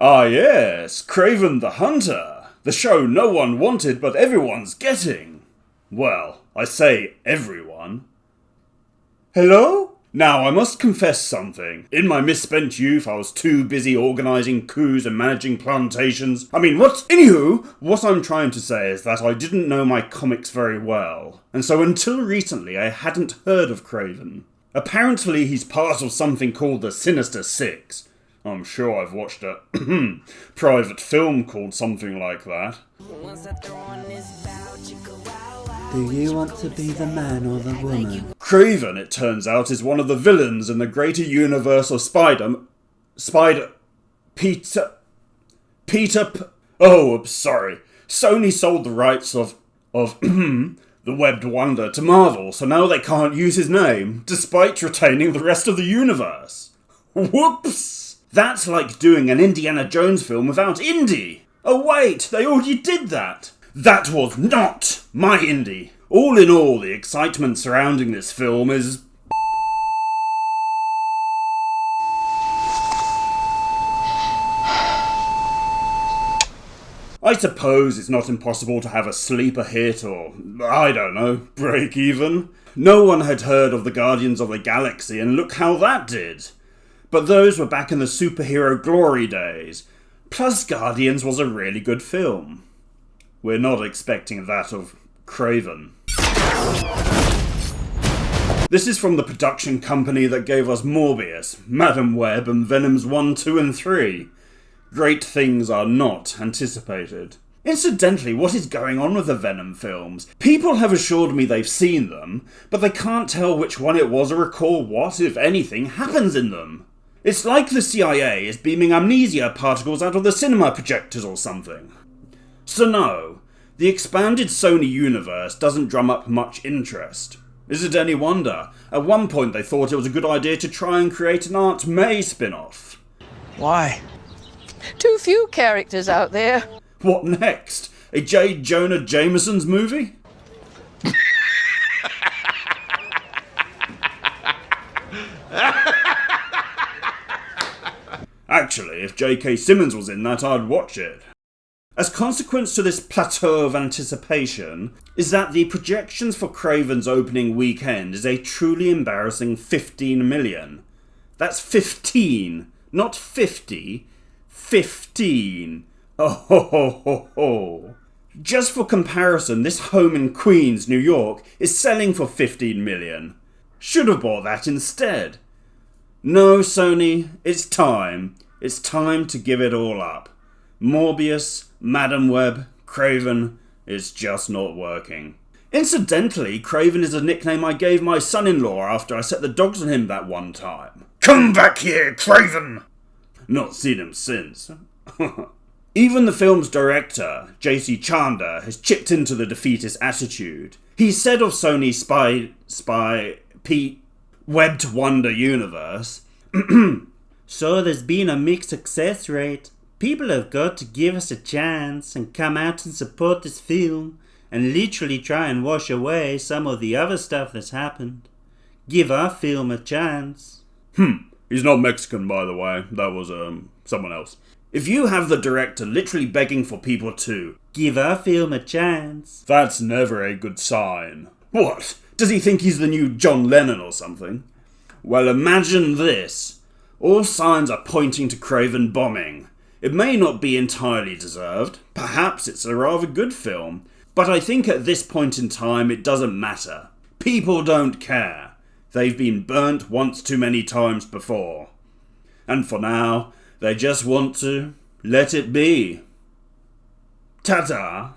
Ah yes, Kraven the Hunter. The show no one wanted but everyone's getting. Well, I say everyone. Hello? Now, I must confess something. In my misspent youth, I was too busy organising coups and managing plantations. Anywho, what I'm trying to say is that I didn't know my comics very well. And so until recently, I hadn't heard of Kraven. Apparently, he's part of something called the Sinister Six. I'm sure I've watched a private film called something like that. Do you want to be the man or the woman? Kraven, it turns out, is one of the villains in the greater universe of sorry. Sony sold the rights of the Webbed Wonder to Marvel, so now they can't use his name, despite retaining the rest of the universe. Whoops! That's like doing an Indiana Jones film without Indy. Oh wait, they already did that. That was not my Indy. All in all, the excitement surrounding this film is... I suppose it's not impossible to have a sleeper hit or, I don't know, break even. No one had heard of the Guardians of the Galaxy, and look how that did. But those were back in the superhero glory days. Plus Guardians was a really good film. We're not expecting that of Kraven. This is from the production company that gave us Morbius, Madam Web, and Venom's 1, 2, and 3. Great things are not anticipated. Incidentally, what is going on with the Venom films? People have assured me they've seen them, but they can't tell which one it was or recall what, if anything, happens in them. It's like the CIA is beaming amnesia particles out of the cinema projectors or something. So no, the expanded Sony universe doesn't drum up much interest. Is it any wonder? At one point they thought it was a good idea to try and create an Aunt May spin-off. Why? Too few characters out there. What next? A J. Jonah Jameson's movie? Actually, if J.K. Simmons was in that, I'd watch it. As consequence to this plateau of anticipation, is that the projections for Kraven's opening weekend is a truly embarrassing 15 million. That's 15, not 50. 15. Oh ho ho ho ho. Just for comparison, this home in Queens, New York, is selling for 15 million. Should have bought that instead. No, Sony, it's time. It's time to give it all up. Morbius, Madam Web, Kraven, it's just not working. Incidentally, Kraven is a nickname I gave my son-in-law after I set the dogs on him that one time. Come back here, Kraven! Not seen him since. Even the film's director, J.C. Chanda, has chipped into the defeatist attitude. He said of Sony Webbed Wonder Universe, So there's been a mixed success rate. People have got to give us a chance and come out and support this film and literally try and wash away some of the other stuff that's happened. Give our film a chance. He's not Mexican, by the way. That was, someone else. If you have the director literally begging for people to give our film a chance, that's never a good sign. What? Does he think he's the new John Lennon or something? Well, imagine this. All signs are pointing to Kraven bombing. It may not be entirely deserved. Perhaps it's a rather good film. But I think at this point in time it doesn't matter. People don't care. They've been burnt once too many times before. And for now, they just want to let it be. Ta-ta!